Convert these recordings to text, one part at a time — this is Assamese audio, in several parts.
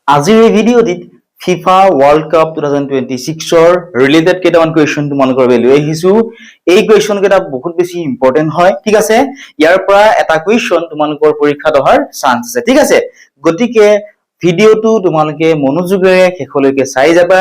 আজিৰ এই ভিডিঅ'টিত FIFA World Cup 2026 ৰিলেটেড কেইটামান কুৱেশ্যন তোমালোকৰ বাবে লৈ আহিছো। এই কুৱেশ্যন কেইটা বহুত বেছি ইম্পৰ্টেন্ট হয়, ঠিক আছে। ইয়াৰ পৰা এটা কুৱেশ্যন তোমালোকৰ পৰীক্ষাত অহাৰ চান্স আছে, ঠিক আছে। গতিকে ভিডিঅ'টো তোমালোকে মনোযোগেৰে শেষলৈকে চাই যাবা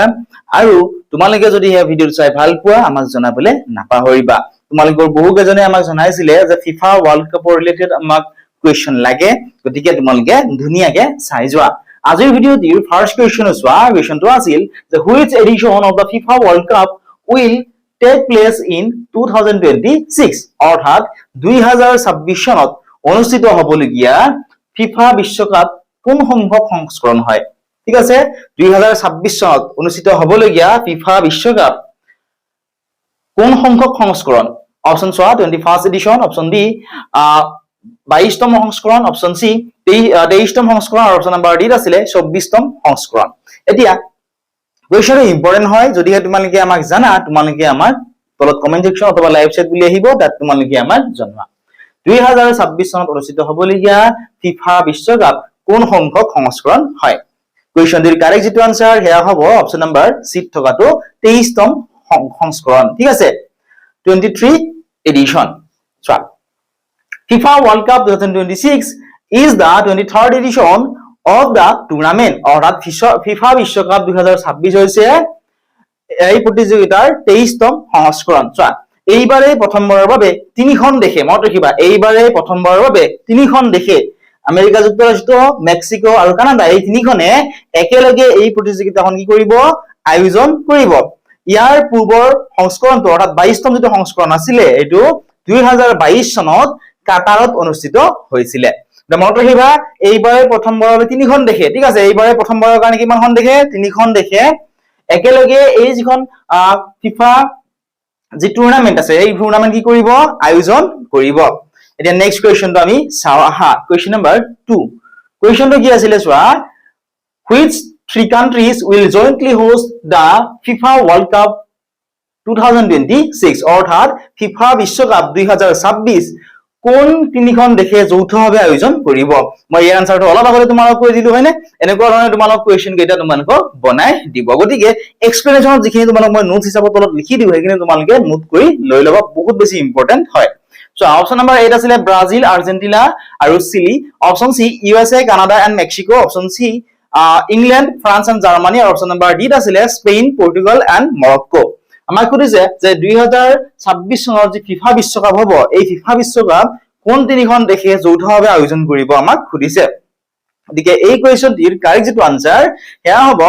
আৰু তোমালোকে যদি এই ভিডিঅ'টো চাই ভাল পোৱা আমাক জনাবলৈ নাপাহৰিবা। তোমালোকৰ বহু কেজনে আমাক জনাইছিলে যে FIFA World Cup ৰিলেটেড আমাক কুৱেশ্যন লাগে, গতিকে তোমালোকে ধুনীয়াকে চাই যোৱা। আজিৰ ভিডিঅ'টিৰ ফাৰ্ষ্ট কুৱেশ্যন চোৱা। কুৱেশ্যনটো আছিল যে which edition of the FIFA World Cup will take place in 2026 অৰ্থাৎ 2026 চনত অনুষ্ঠিত হ'বলগীয়া FIFA বিশ্বকাপ কোন সংখ্যক সংস্কৰণ হয়, ঠিক আছে। 2026 চনত অনুষ্ঠিত হ'বলগীয়া FIFA বিশ্বকাপ কোন সংখ্যক সংস্কৰণ? অপচন চোৱা 21st এডিশন, অপচন ডি 22তম সংস্কৰণ, অপচন সি 23তম সংস্কৰণ আৰু অপচন নম্বৰ ডি আছিলে 24তম সংস্কৰণ। এতিয়া কুৱেশ্যনটো ইম্পৰ্টেন্ট হয়, যদিহে তোমালোকে আমাক জানা তোমালোকে আমাক তলত কমেন্ট সেকশন অথবা লাইভ চেট বুলি আহিব, তাত তোমালোকে আমাক জনোৱা 2026 চনত অনুষ্ঠিত হ'বলগীয়া FIFA বিশ্বকাপ কোন সংখ্যক সংস্কৰণ হয়। কুৱেশ্যনটিৰ কাৰেক্ট যেটো আনসাৰ হেয়া হ'ব অপচন নম্বৰ সি থকাটো 23তম সংস্কৰণ, ঠিক আছে। 23 এডিশন। চোৱা FIFA World Cup 2026 is the 23rd edition of the tournament অৰ্থাৎ FIFA বিশ্বকাপ 2026 হৈছে এই প্ৰতিযোগিতাৰ 23তম সংস্কৰণ। চোৱা এইবাৰে প্ৰথমবাৰৰ বাবে তিনিখন দেশে, মনত ৰাখিবা এইবাৰে প্ৰথমবাৰৰ বাবে তিনিখন দেশে আমেৰিকা যুক্তৰাষ্ট্ৰ, মেক্সিকো আৰু কানাডা এই তিনিখনে একেলগে এই প্ৰতিযোগিতাখন কি কৰিব? আয়োজন কৰিব। ইয়াৰ পূৰ্বৰ সংস্কৰণটো অৰ্থাৎ 22তম যেটো সংস্কৰণ আছিলে এইটো 2022 চনত কাটাৰত অনুষ্ঠিত হৈছিলে। মনত ৰাখিবা এইবাৰে প্ৰথমবাৰৰ বাবে তিনিখন দেশে, ঠিক আছে। এইবাৰে প্ৰথমবাৰৰ কাৰণে কিমানখন দেশে? তিনিখন দেশে একেলগে এই যিখন FIFA যি টুৰ্নামেন্ট আছে এই টুৰ্নামেন্ট কি কৰিব? আয়োজন কৰিব। এতিয়া নেক্সট কুৱেশ্যনটো আমি চাও আহা। Question number 2। কুৱেশ্যনটো কি আছিল চোৱা which three countries will jointly host the FIFA World Cup 2026 অৰ্থাৎ FIFA বিশ্বকাপ 2026 কোন তিনিখন দেশে যৌথভাৱে আয়োজন কৰিব? মই এই আনসাৰটো অলপ আগতে তোমালোকক কৈ দিলো হয়নে? এনেকুৱা ধৰণে তোমালোক কুৱেশ্যন কেইটা তোমালোকক বনাই দিব। গতিকে এক্সপ্লেনেশ্যনত যিখিনি তোমালোক মই নোটছ হিচাপত তলত লিখি দিও সেইখিনি তোমালোকে নোট কৰি লৈ ল'বা, বহুত বেছি ইম্পৰ্টেন্ট হয়। সো অপচন নম্বৰ 8 আছিলে ব্ৰাজিল, আৰ্জেন্টিনা আৰু Chile. Option C USA, Canada and Mexico. Option C England, France and Germany. আৰু অপচন নম্বৰ ডি আছিলে স্পেইন, পৰ্তুগাল এণ্ড মৰক্কো। আমাক সুধিছে যে 2026 চনৰ যি FIFA বিশ্বকাপ হ'ব এই FIFA বিশ্বকাপ কোন তিনিখন দেশে যৌথভাৱে আয়োজন কৰিব আমাক সুধিছে। গতিকে এই কুৱেশ্যনটিৰ কাৰেক্ট যেটো আনসাৰ হেয়া হ'ব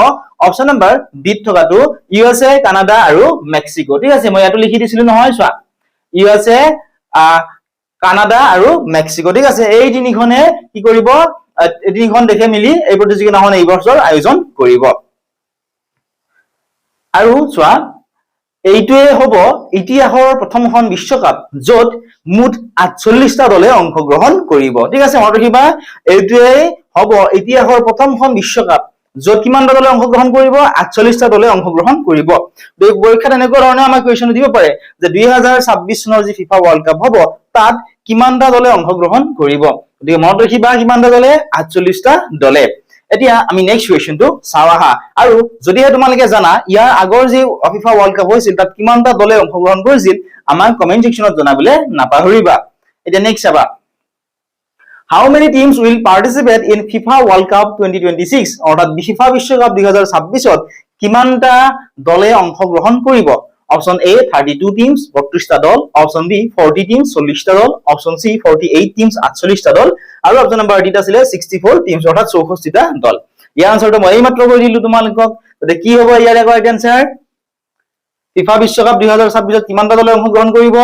অপচন নম্বৰ বি থকাটো USA, কানাডা আৰু মেক্সিকো, ঠিক আছে। মই ইয়াতো লিখি দিছিলো নহয়, চোৱা USA, কানাডা আৰু মেক্সিকো, ঠিক আছে। এই তিনিখনে কি কৰিব? এই তিনিখন দেশে মিলি এই প্ৰতিযোগিতাখন এই বছৰ আয়োজন কৰিব। আৰু চোৱা এইটোৱে হ'ব ইতিহাসৰ প্ৰথমখন বিশ্বকাপ য'ত মুঠ 48টা দলে অংশগ্ৰহণ কৰিব, ঠিক আছে। মনত ৰাখিবা এইটোৱে হ'ব ইতিহাসৰ প্ৰথমখন বিশ্বকাপ য'ত কিমানটা দলে অংশগ্ৰহণ কৰিব? 48টা দলে অংশগ্ৰহণ কৰিব। পৰীক্ষাত এনেকুৱা ধৰণে আমাক কুৱেশ্যন দিব পাৰে যে 2026 চনৰ যি FIFA World Cup হ'ব তাত কিমানটা দলে অংশগ্ৰহণ কৰিব। গতিকে মনত ৰাখিবা কিমানটা দলে? 48টা দলে। এতিয়া আমি নেক্সট কুৱেশ্যনটো চাও আহা। আৰু যদিহে তোমালোকে জানা ইয়াৰ আগৰ যি FIFA World Cup হৈছিল তাত কিমানটা দলে অংশগ্ৰহণ কৰিছিল আমাক কমেন্ট সেকশনত জনাবলৈ নাপাহৰিবা। এতিয়া নেক্সট চাবা How many teams will participate in FIFA World Cup 2026 অৰ্থাৎ FIFA বিশ্বকাপ 2026ত কিমানটা দলে অংশগ্ৰহণ কৰিব? অপচন এ 32 টিমছ 32টা দল, অপচন বি 40 টিমছ 40টা দল, অপচন সি 48 টিমছ 48টা দল আৰু অপচন নম্বৰ ডি আছিলে 64 টিমছ অৰ্থাৎ 64টা দল। ইয়াৰ আনসাৰটো মই এইমাত্ৰ কৈ দিলো তোমালোকক। গতিকে কি হ'ব ইয়াৰ কাৰেক্ট আনসাৰ? FIFA বিশ্বকাপ 2026ত কিমানটা দলে অংশগ্ৰহণ কৰিব?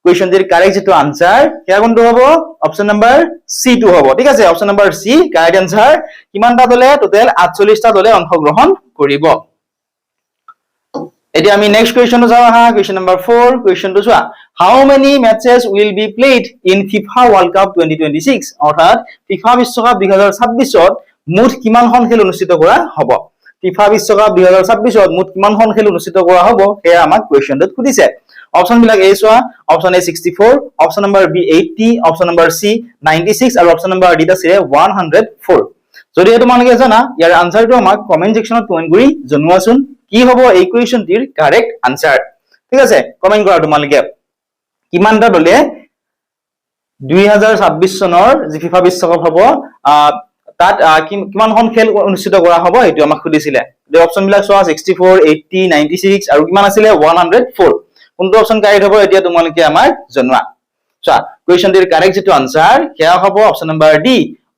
কুৱেশ্যনটিৰ কাৰেক্ট যেটো আনসাৰ হেয়া কোনটো হ'ব? অপচন নম্বৰ সি টো হ'ব, ঠিক আছে। অপচন নম্বৰ সি কাৰেক্ট আনসাৰ। কিমানটা দলে? টোটেল 48টা দলে অংশগ্ৰহণ কৰিব। এতিয়া আমি নেক্সট কুৱেশ্যনটো চাও আহা। Question number 4। কুৱেশ্যনটো চোৱা How many matches will be played in FIFA World Cup 2026 অৰ্থাৎ FIFA বিশ্বকাপ 2026ত মুঠ কিমানখন খেল অনুষ্ঠিত কৰা হ'ব? FIFA বিশ্বকাপ 2026ত মুঠ কিমানখন খেল অনুষ্ঠিত কৰা হ'ব হেয়া আমাক কুৱেশ্যনটোত সুধিছে। অপচন বিলাক এই চোৱা option A 64, option number B 80, option number C 96 আৰু অপচন নম্বৰ ডি আছে 104। যদি তোমালোকে জানা ইয়াৰ আনসাৰটো আমাক কমেন্ট সেকশনত কমেন্ট কৰি জনোৱাচোন কি হ'ব এই কুৱেশ্যনটিৰ কাৰেক্ট আনসাৰ ঠিক আছে কমেন্ট কৰা তোমালোকে কিমানটা দলে 2026 চনৰ যি ফিফা বিশ্বকাপ হ'ব তাত কিমানখন খেল অনুষ্ঠিত কৰা হ'ব এটো আমাক খুদিছিলে এই অপচন বিলাক চোৱা 64 80 96 আৰু কিমান আছিল 104 কোনটো অপচন কাৰেক্ট হ'ব এতিয়া তোমালোকে আমাক জনোৱা চোৱা কুৱেশ্যনটিৰ কাৰেক্ট যেটো আনসাৰ হেয়া হ'ব অপচন নম্বৰ ডি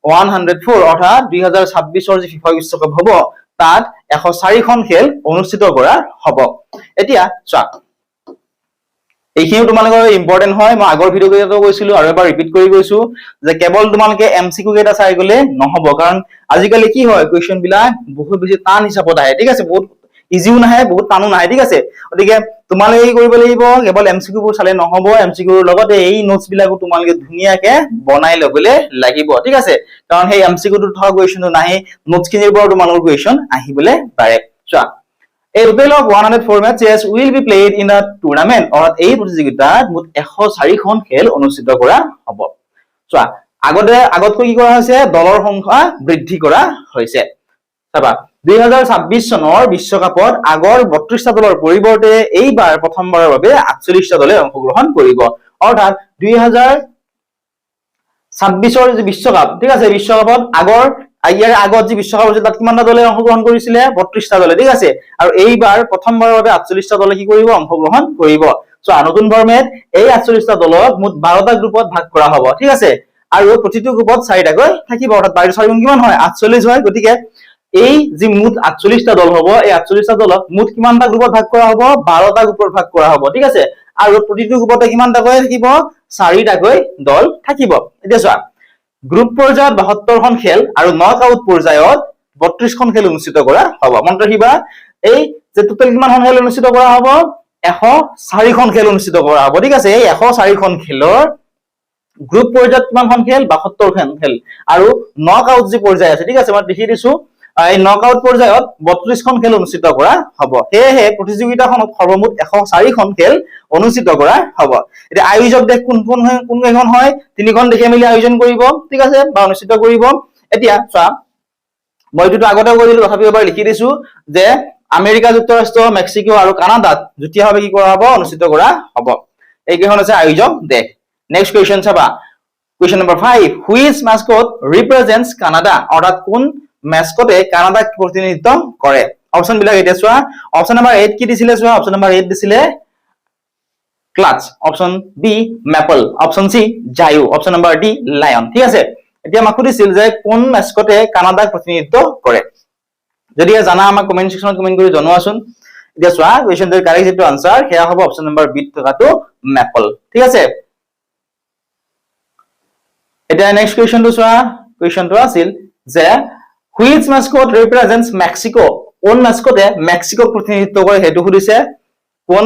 104 অৰ্থাৎ 2026 ৰ যি ফিফা বিশ্বকাপ হ'ব তাত 104 খন খেল অনুষ্ঠিত কৰা হ'ব এতিয়া চোৱা এইখিনি তোমালোকৰ ইম্পৰ্টেন্ট হয় মই আগৰ ভিডিও কেইটাতো কৈছিলো আৰু এবাৰ ৰিপিট কৰি কৈছো যে কেৱল তোমালোকে এমসিকিউ কেইটা চাই গলে নহব কাৰণ আজিকালি কি হয় কুৱেশ্যন বিলাক বহুত বেছি টান হিচাপত আহে ঠিক আছে বহুত ইজিও নাহে বহুত টানো নাহে ঠিক আছে গতিকে তোমালোকে কি কৰিব লাগিব কেৱল এমসিকিউ বোৰ চালে নহব এমসিকিউ ৰ লগতে এই নোটস বিলাকো তোমালোকে ধুনীয়াকে বনাই লবলৈ লাগিব ঠিক আছে কাৰণ সেই এমসিকিউ টো থকা কুৱেশ্যনটো নাহে নোটস খিনিৰ পৰা তোমালোকৰ কুৱেশ্যন আহিবলৈ পাৰে চোৱা A total of 104 matches will be played in the tournament অর্থাৎ এই প্ৰতিযোগিতাত মুঠ 104 খন খেল অনুষ্ঠিত কৰা হ'ব চোৱা আগতকৈ কি কৰা হৈছে দলৰ সংখ্যা বৃদ্ধি কৰা হৈছে চাবা 2026 চনৰ বিশ্বকাপত আগৰ 32টা দলৰ পৰিৱৰ্তে এইবাৰ প্ৰথমবাৰৰ বাবে 48টা দলে অংশগ্ৰহণ কৰিব অৰ্থাৎ 2026 ৰ যি বিশ্বকাপ ঠিক আছে বিশ্বকাপত ইয়াৰ আগত যি বিশ্বকাপ হৈছিল তাত কিমানটা দলে অংশগ্ৰহণ কৰিছিলে 32টা দলে ঠিক আছে আৰু এইবাৰ প্ৰথমবাৰৰ বাবে 48টা দলে কি কৰিব অংশগ্ৰহণ কৰিব সো নতুন ফৰমেট এই 48টা দলক মুঠ 12টা গ্ৰুপত ভাগ কৰা হ'ব ঠিক আছে আৰু প্ৰতিটো গ্ৰুপত 4টাকৈ থাকিব অৰ্থাৎ 12 4 কিমান হয় 48 হয় গতিকে এই যি মুঠ 48টা দল হ'ব এই 48টা দলক মুঠ কিমানটা গ্ৰুপত ভাগ কৰা হ'ব 12টা গ্ৰুপত ভাগ কৰা হ'ব ঠিক আছে আৰু প্ৰতিটো গ্ৰুপতে কিমানটাকৈ থাকিব 4টাকৈ দল থাকিব এতিয়া চোৱা গ্ৰুপ পৰ্যায়ত 72 খন খেল আৰু নক আউট পৰ্যায়ত 32 খন খেল অনুষ্ঠিত কৰা হ'ব মনত ৰাখিবা এই যে টোটাল কিমান খন খেল অনুষ্ঠিত কৰা হ'ব 104 খন খেল অনুষ্ঠিত কৰা হ'ব ঠিক আছে এই 104 খন খেলৰ গ্ৰুপ পৰ্যায়ত কিমান খন খেল 72 খন খেল আৰু নক আউট যি পৰ্যায় আছে ঠিক আছে মই দেখি দিছো এই নক আউট পৰ্যায়ত 32 খন খেল অনুষ্ঠিত কৰা হ'ব হেহে প্ৰতিযোগিতাখনত সৰ্বমুঠ 104 খন খেল অনুষ্ঠিত কৰা হ'ব এতিয়া আয়োজক দেশ কোন কেইখন হয় তিনিখন দেশে মিলি আয়োজন কৰিব ঠিক আছে বা অনুষ্ঠিত কৰিব এতিয়া চোৱা মই এইটো আগতে কৈ দিলো তথাপি এবাৰ লিখি দিছো যে আমেৰিকা যুক্তৰাষ্ট্ৰ মেক্সিকো আৰু কানাডাত যুটীয়াভাৱে কি কৰা হ'ব অনুষ্ঠিত কৰা হ'ব এই কেইখন আছে আয়োজক দেশ নেক্সট কোৱেশ্চন চাবা question number 5 which mascot represents Canada অৰ্থাৎ কোন মাস্কটে কানাডাক প্ৰতিনিধিত্ব কৰে অপচন বিলাক এতিয়া চোৱা অপচন নম্বৰ 8 কি দিছিলে চোৱা অপচন নম্বৰ 8 দিছিলে Clutch option B Maple option C Zayu option number D lion ঠিক আছে এতিয়া আমাক সুধিছিল যে কোন মাস্কটে কানাডাক প্ৰতিনিধিত্ব কৰে যদি জানা আমাক কমেন্ট সেকশনত কমেন্ট কৰি জনোৱাচোন এতিয়া চোৱা কোৱেশ্চনটোৰ কাৰেক্ট যেটো আনসাৰ হেয়া হ'ব অপচন নম্বৰ বি থকাটো মেপল ঠিক আছে এতিয়া নেক্সট কোৱেশ্চনটো চোৱা কোৱেশ্চনটো আছিল যে হুইচ মাস্কট ৰিপ্ৰেজেন্টস মেক্সিকো কোন মাস্কটে মেক্সিকোক প্ৰতিনিধিত্ব কৰে হেতু সুধিছে কোন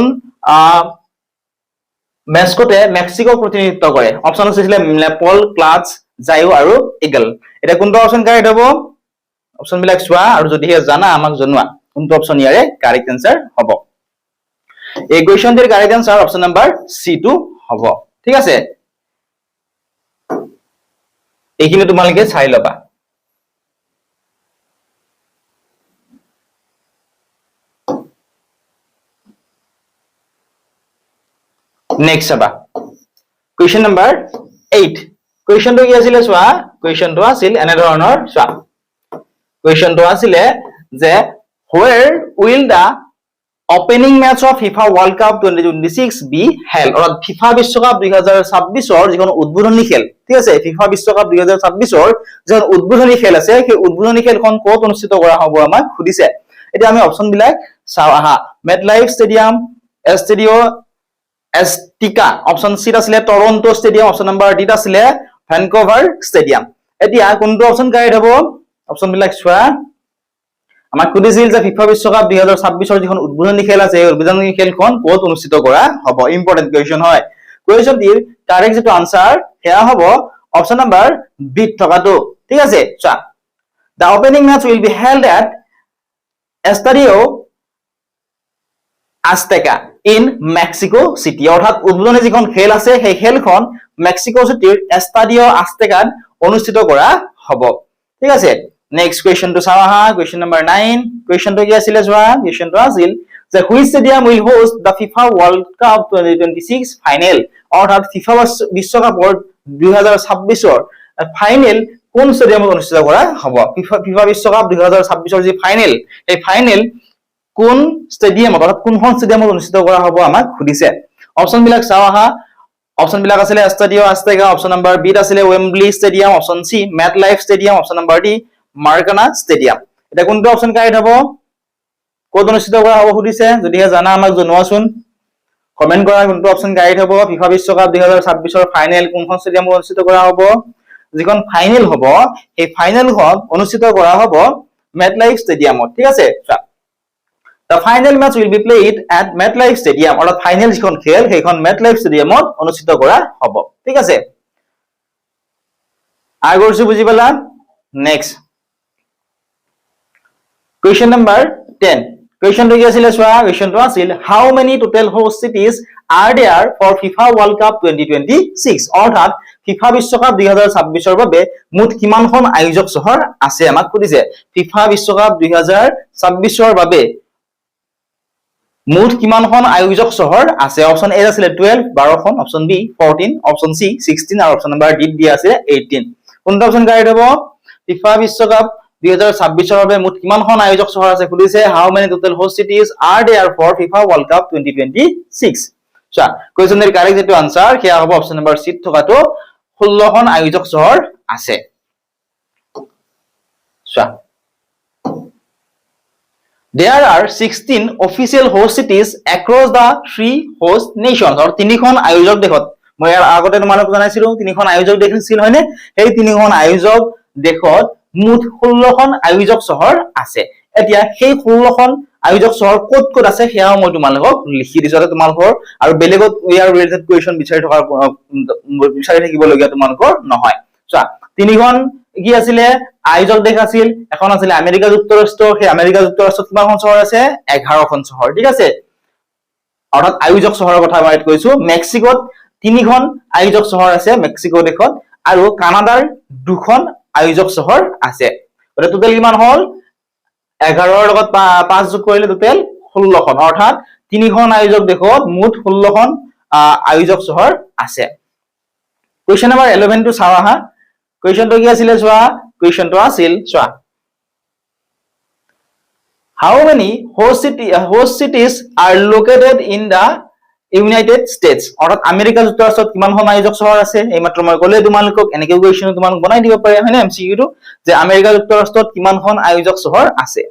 মেক্সিকোতে মেক্সিকোক প্ৰতিনিধিত্ব কৰে অপচন আছিল মেপল ক্লাচ জায়ু আৰু ইগল এটা কোনটো অপচন কাৰেক্ট হ'ব অপচন বিলাক চোৱা আৰু যদি জানা আমাক জনোৱা কোনটো অপচন ইয়াৰে কাৰেক্ট আনসাৰ হ'ব এই কোৱেশ্চনটিৰ কাৰেক্ট আনসাৰ অপচন নম্বৰ সি টো হ'ব ঠিক আছে এইখিনি তোমালোকে চাই লবা নেক্সট চাবা কোৱেশ্চন নম্বৰ 8 কোৱেশ্চনটো কি আছিল চোৱা কোৱেশ্চনটো আছিল এনে ধৰণৰ চোৱা কোৱেশ্চনটো আছিল যে where will the opening match of FIFA World Cup 2026 be held অর্থাৎ FIFA বিশ্বকাপ 2026 ৰ যিখন উদ্বোধনী খেল ঠিক আছে FIFA বিশ্বকাপ 2026 ৰ যিখন উদ্বোধনী খেল আছে সেই উদ্বোধনী খেলখন ক'ত অনুষ্ঠিত কৰা হ'ব আমাক খুদিছে এতিয়া আমি অপচন বিলাক চাও আহা MetLife ষ্টেডিয়াম এষ্টেডিও এষ্টিকা অপচন সি আছিল Toronto stadium option number D আছিল ভ্যানকুভাৰ ষ্টেডিয়াম এতিয়া কোনটো অপচন কাৰেক্ট হ'ব অপচন বিলাক চোৱা আমাক খুদিছিল যে FIFA বিশ্বকাপ 2026 ৰ যিখন উদ্বোধনী খেল আছে এই উদ্বোধনী খেলখন ক'ত অনুষ্ঠিত কৰা হ'ব ইম্পৰ্টেন্ট কোৱেশ্চন হয় কোৱেশ্চনটিৰ কাৰেক্ট যেটো আনসাৰ হেয়া হ'ব অপচন নম্বৰ বি থকাটো ঠিক আছে চোৱা the opening match will be held at Estadio Azteca in Mexico City অৰ্থাৎ উদ্বোধনী যিখন খেল আছে সেই খেলখন মেক্সিকো সিটিৰ এষ্টাডিও আজটেকাত অনুষ্ঠিত কৰা হ'ব ঠিক আছে নেক্সট কুৱেশ্যনটো চাওঁ আহা কুৱেশ্যন নম্বৰ 9 কুৱেশ্যনটো কি আছিল চোৱা কুৱেশ্যনটো আছিল যে which stadium will host the FIFA World Cup 2026 final অৰ্থাৎ ফিফা বিশ্বকাপৰ 2026 ৰ ফাইনেল কোন ষ্টেডিয়ামত অনুষ্ঠিত কৰা হ'ব ফিফা বিশ্বকাপ 2026 ৰ যি ফাইনেল এই ফাইনেল কোন ষ্টেডিয়ামত অৰ্থাৎ কোনখন ষ্টেডিয়ামত অনুষ্ঠিত কৰা হ'ব আমাক সুধিছে অপচন বিলাক চাওঁ আহা অপচন বিলাক আছে Estadio Azteca option number B আছে Wembley Stadium option C MetLife Stadium option number D Maracana Stadium এটা কোনটো অপচন কাৰেক্ট হ'ব ক'ত অনুষ্ঠিত কৰা হ'ব সুধিছে যদিহে জানা আমাক জনোৱাচোন কমেন্ট কৰা কোনটো অপচন কাৰেক্ট হ'ব ফিফা বিশ্বকাপ 2026 ৰ ফাইনেল কোনখন ষ্টেডিয়ামত অনুষ্ঠিত কৰা হ'ব যিখন ফাইনেল হ'ব এই ফাইনেলখন অনুষ্ঠিত কৰা হ'ব মেট লাইফ ষ্টেডিয়ামত ঠিক আছে The final match will be played at MetLife Stadium অর্থাৎ ফাইনাল যিখন খেল সেইখন MetLife Stadiumত অনুষ্ঠিত কৰা হ'ব ঠিক আছে আগৰছো বুজি পালা নেক্সট question number 10 question টো কি আছিল চোৱা question টো আছিল how many total host cities are there for FIFA World Cup 2026 অৰ্থাৎ FIFA বিশ্বকাপ 2026 ৰ বাবে মুঠ কিমানখন আয়োজক চহৰ আছে আমাক সুধিছে FIFA বিশ্বকাপ 2026 ৰ বাবে মুঠ কিমানখন আয়োজক চহৰ আছে অপচন এ আছিল 12 12খন অপচন বি 14 অপচন সি 16 আৰু অপচন নম্বৰ ডি দিয়া আছে 18 কোনটো অপচন কাৰেক্ট হ'ব ফিফা বিশ্বকাপ 2026 ৰ বাবে মুঠ কিমানখন আয়োজক চহৰ আছে খুলিছে how many total host cities are there for FIFA World Cup 2026 চা কোৱেশ্যনৰ কাৰেক্ট যেটো আনসাৰ হেয়া হ'ব অপচন নম্বৰ সি থকাটো 16খন আয়োজক চহৰ আছে চা There are 16 official host cities across the three host nations or তিনিখন আয়োজক দেশত মই ইয়াৰ আগতে তোমালোকক জনাইছিলো তিনিখন আয়োজক দেশ আছিল হয়নে এই তিনিখন আয়োজক দেশত মুঠ 16খন আয়োজক চহৰ আছে এতিয়া সেই 16খন আয়োজক চহৰ ক'ত ক'ত আছে হেয়া মই তোমালোকক লিখি দিছো তোমালোকৰ আৰু বেলেগত ইয়াৰ ৰিলেটেড কোৱেশ্যন বিচাৰি থাকিব লগিয়া তোমালোকৰ নহয় চোৱা তিনিখন কি আছিল আয়োজক দেশ আছিল এখন আছিল আমেৰিকা যুক্তৰাষ্ট্ৰ সেই আমেৰিকা যুক্তৰাষ্ট্ৰত কিমানখন চহৰ আছে 11খন চহৰ ঠিক আছে অৰ্থাৎ আয়োজক চহৰৰ কথা মই কৈছো মেক্সিকোত তিনিখন আয়োজক চহৰ আছে মেক্সিকো দেশত আৰু কানাডাৰ দুখন আয়োজক চহৰ আছে ওটা টোটাল কিমান হল 11 ৰ লগত 5 যোগ কৰিলে টোটাল 16খন অৰ্থাৎ তিনিখন আয়োজক দেশত মুঠ 16খন আয়োজক চহৰ আছে কোৱেশ্যন নম্বৰ 11 টো চাও আহা Question to কি আছিল চোৱা question to আছিল চোৱা How many host cities are located in the United States অৰ্থাৎ আমেৰিকা যুক্তৰাষ্ট্ৰত কিমানখন আয়োজক চহৰ আছে এইমাত্ৰ মই ক'লে তোমালোকক এনেকৈ কোৱেশ্যন তোমালোক বনাই দিব পাৰে হয়নে এমসিকিউ টো যে আমেৰিকা যুক্তৰাষ্ট্ৰত কিমানখন আয়োজক চহৰ আছে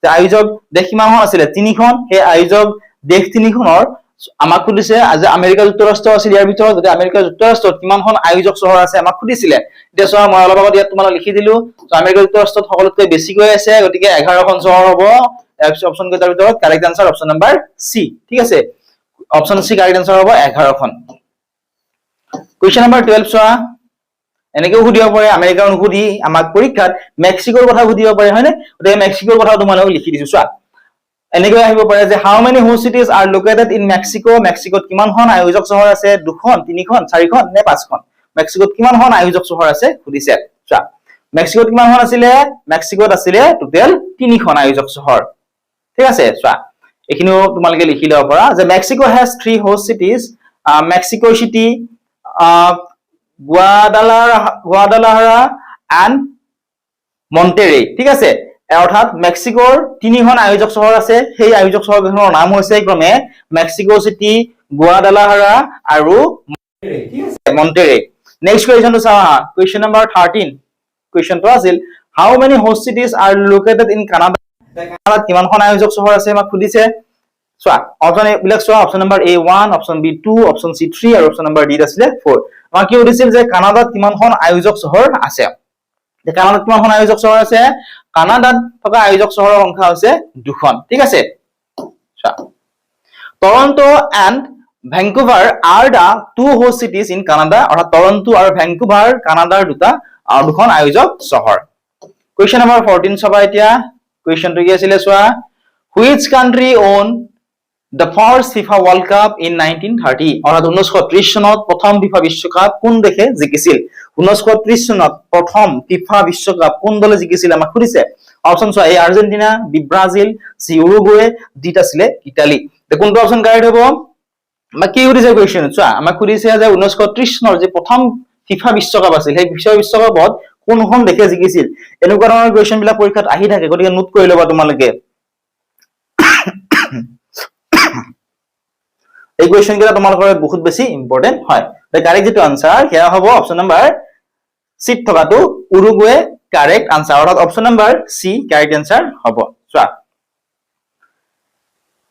যে আয়োজক দেশ কিমানখন আছিল তিনিখন সেই আয়োজক দেশ তিনিখনৰ আমাক খুদিছে আজি আমেৰিকা যুক্তৰাষ্ট্ৰ আছিল ইয়াৰ ভিতৰত যদি আমেৰিকা যুক্তৰাষ্ট্ৰত কিমানখন আয়োজক চহৰ আছে আমাক খুদিছিলে এতিয়া চোৱা মই অলপ আগত ইয়াত তোমালোক লিখি দিলো তো আমেৰিকা যুক্তৰাষ্ট্ৰত সকলোতকৈ বেছি গৈ আছে গতিকে 11খন চহৰ হ'ব অপচন কেইটাৰ ভিতৰত কাৰেক্ট আনসাৰ অপচন নম্বৰ সি ঠিক আছে অপচন সি কাৰেক্ট আনসাৰ হ'ব 11খন কোৱেশ্যন নম্বৰ 12 চোৱা এনেকৈ সুধিব পাৰে আমেৰিকাৰ নুসুধি আমাক পৰীক্ষাত মেক্সিকোৰ কথা সুধিব পাৰে হয়নে গতিকে মেক্সিকোৰ কথা তোমালোক লিখি দিছো চোৱা এনেকৈ আহিব পাৰে যে how many host cities are located in Mexico মেক্সিকোত কিমানখন আয়োজক চহৰ আছে দুখন তিনিখন চাৰিখন নে পাঁচখন মেক্সিকোত কিমানখন আয়োজক চহৰ আছে সুধিছে চোৱা মেক্সিকোত কিমানখন আছিল মেক্সিকোত আছিল টোটাল তিনিখন আয়োজক চহৰ ঠিক আছে চোৱা এখিনিও তোমালোকে লিখি লব পাৰা যে Mexico has 3 host cities Mexico City Guadalajara and Monterrey ঠিক আছে অৰ্থাৎ মেক্সিকোৰ তিনিখন আয়োজক চহৰ আছে সেই আয়োজক চহৰকেইখনৰ নাম হৈছে ক্ৰমে মেক্সিকো সিটি গুয়াদালাহাৰা আৰু মন্টেৰে নেক্সট কোৱেশ্যন টো চাও কোৱেশ্যন নম্বৰ 13 কোৱেশ্যন টো আছিল how many host cities are located in Canada কানাডাত কিমানখন আয়োজক চহৰ আছে আমাক সুধিছে চোৱা অপচন এ বিলাক চোৱা option number A1 option B2 option C3 আৰু অপচন নম্বৰ D আছিল 4 আমাক কি সুধিছিল যে কানাডাত কিমানখন আয়োজক চহৰ আছে যে কানাডাত কিমানখন আয়োজক চহৰ আছে কানাডাত থকা আয়োজক চহৰৰ সংখ্যা হৈছে দুখন ঠিক আছে চোৱা Toronto and Vancouver are the two host cities in Canada অৰ্থাৎ টৰন্টো আৰু ভ্যানকুভাৰ কানাডাৰ দুখন আয়োজক চহৰ কোৱেশ্যন নম্বৰ 14 চাবা এতিয়া কোৱেশ্যন টো কি আছিল চোৱা which country own The first FIFA World Cup in 1930 অৰ্থাৎ 1930 চনত প্ৰথম FIFA বিশ্বকাপ কোন দেশে জিকিছিল 1930 চনত প্ৰথম FIFA বিশ্বকাপ কোন দলে জিকিছিল আমাক সুধিছে অপচন চোৱা এ আৰ্জেন্টিনা বি ব্ৰাজিল সি উৰুগুৱে ডি আছিল ইটালী কোনটো অপচন কাৰেক্ট হ'ব আমাক কি সুধিছে কোৱেশ্চন চোৱা আমাক সুধিছে যে 1930 চনৰ যে প্ৰথম FIFA বিশ্বকাপ আছিল সেই FIFA বিশ্বকাপত কোনখন দেশে জিকিছিল এনেকুৱা ধৰণৰ কোৱেশ্চন বিলাক পৰীক্ষাত আহি থাকে গতিকে নোট কৰি ল'বা তোমালোকে এই কোৱেশ্চন কেইটা তোমালোকৰ বহুত বেছি ইম্পৰ্টেন্ট হয় the correct যেটো আনসাৰ হেয়া হ'ব অপচন নাম্বাৰ সি থকাটো উৰুগুৱে কাৰেক্ট আনসাৰ অৰ্থাৎ অপশন নাম্বাৰ সি কাৰেক্ট আনসাৰ হবো চোৱা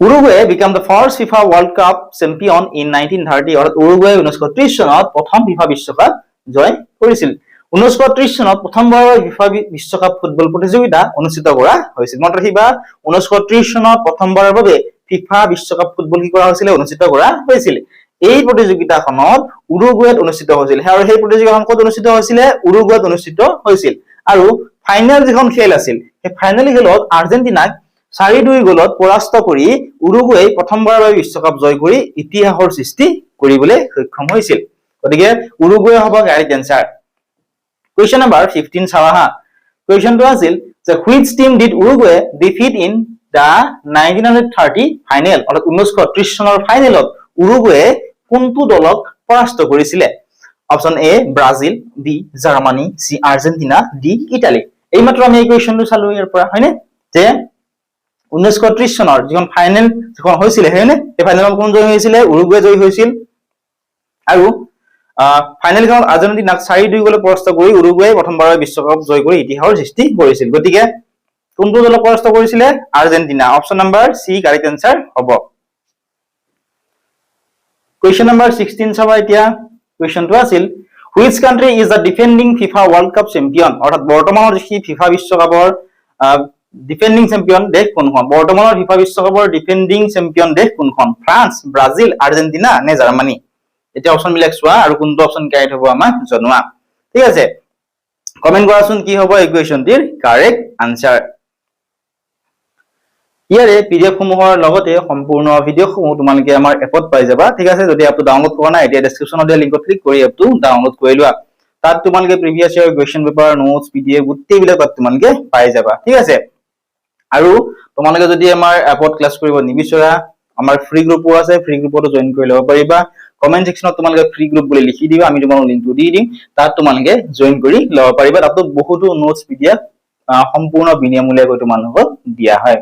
উৰুগুৱে became the first FIFA World Cup champion in 1930 অৰ্থাৎ উৰুগুৱে 1930 চনত প্ৰথম FIFA বিশ্বকাপ জয় কৰিছিল 1930 চনত প্ৰথমবাৰৰ FIFA বিশ্বকাপ ফুটবল প্ৰতিযোগিতা অনুষ্ঠিত কৰা হৈছিল মনত ৰাখিবা 1930 চনত প্ৰথমবাৰৰ বাবে FIFA বিশ্বকাপ ফুটবল কি কৰা হৈছিল অনুষ্ঠিত কৰা হৈছিল এই প্ৰতিযোগিতাখনত উৰুগুৱেত অনুষ্ঠিত হৈছিল আৰু সেই প্ৰতিযোগিতাখন ক'ত অনুষ্ঠিত হৈছিল উৰুগুৱেত অনুষ্ঠিত হৈছিল আৰু ফাইনাল যিখন খেল আছিল সেই ফাইনাল খেলত আৰ্জেন্টিনাক 4-2 গলত পৰাস্ত কৰি উৰুগুৱে প্ৰথমবাৰৰ বাবে বিশ্বকাপ জয় কৰি ইতিহাসৰ সৃষ্টি কৰিবলৈ সক্ষম হৈছিল গতিকে উৰুগুৱে হ'ব কাৰেক্ট আনসাৰ Question number 15 চাবা হা Question টো আছিল যে which team did Uruguay defeat in the 1930 final অৰ্থাৎ 1930 চনৰ ফাইনেলত উৰুগুৱে কোনটো দলক পৰাস্ত কৰিছিল অপচন এ ব্ৰাজিল বি জাৰ্মানী সি আৰ্জেন্টিনা ডি ইটালী এই মাত্ৰ আমি এই কোৱেশ্চনটো চালো ইয়াৰ পৰা হয়নে যে 1930 চনৰ যিখন ফাইনেল যিখন হৈছিল হয়নে এই ফাইনেলত কোন জয় হৈছিল উৰুগুৱে জয় হৈছিল আৰু ফাইনেল খেলত আৰ্জেন্টিনাক 4-2 গলে পৰাস্ত কৰি উৰুগুৱে প্ৰথমবাৰৰ বিশ্বকাপ জয় কৰি ইতিহাসৰ সৃষ্টি কৰিছিল গতিকে কোনটো দলক পৰাস্ত কৰিছিল আৰ্জেন্টিনা অপচন নাম্বাৰ সি কাৰেক্ট আনসাৰ হ'ব Question number 16 চাবা এতিয়া question টো আছিল which country is the defending FIFA World Cup champion অৰ্থাৎ বৰ্তমানৰ যি FIFA বিশ্বকাপৰ ডিফেন্ডিং চ্যাম্পিয়ন দেশ কোনখন বৰ্তমানৰ FIFA বিশ্বকাপৰ ডিফেন্ডিং চ্যাম্পিয়ন দেশ কোনখন ফ্ৰান্স ব্ৰাজিল আৰ্জেন্টিনা নে জাৰ্মানী এটা অপচন বিলাক চোৱা আৰু কোনটো অপচন কাৰেক্ট হ'ব আমাক জনোৱা ঠিক আছে কমেন্ট কৰাচোন কি হ'ব এই কোৱেশ্চনটিৰ কাৰেক্ট আনসাৰ ইয়াৰে পিডিএফ সমূহৰ লগতে সম্পূৰ্ণ ভিডিও সমূহ তোমালোকে আমাৰ এপত পাই যাবা ঠিক আছে যদি এপটো ডাউনলোড কৰা নাই এতিয়া ডেসক্ৰিপচনত দিয়া লিংকত ক্লিক কৰি এপটো ডাউনলোড কৰি লোৱা তাত তোমালোকে প্ৰিভিয়াস ইয়াৰ কোৱেশ্চন পেপাৰ নোটস পিডিএফ গোটেইবিলাক তাত তোমালোকে পাই যাবা ঠিক আছে আৰু তোমালোকে যদি আমাৰ এপত ক্লাছ কৰিব নিবিচৰা আমাৰ ফ্ৰী গ্ৰুপো আছে ফ্ৰী গ্ৰুপতো জয়েন কৰি ল'ব পাৰিবা কমেন্ট সেকশনত তোমালোকে ফ্ৰী গ্ৰুপ বুলি লিখি দিবা আমি তোমাক লিংকটো দি দিম তাত তোমালোকে জয়েন কৰি ল'ব পাৰিবা তাত বহুতো নোটস পিডিএফ সম্পূৰ্ণ বিনামূলীয়াকৈ তোমালোকক দিয়া হয়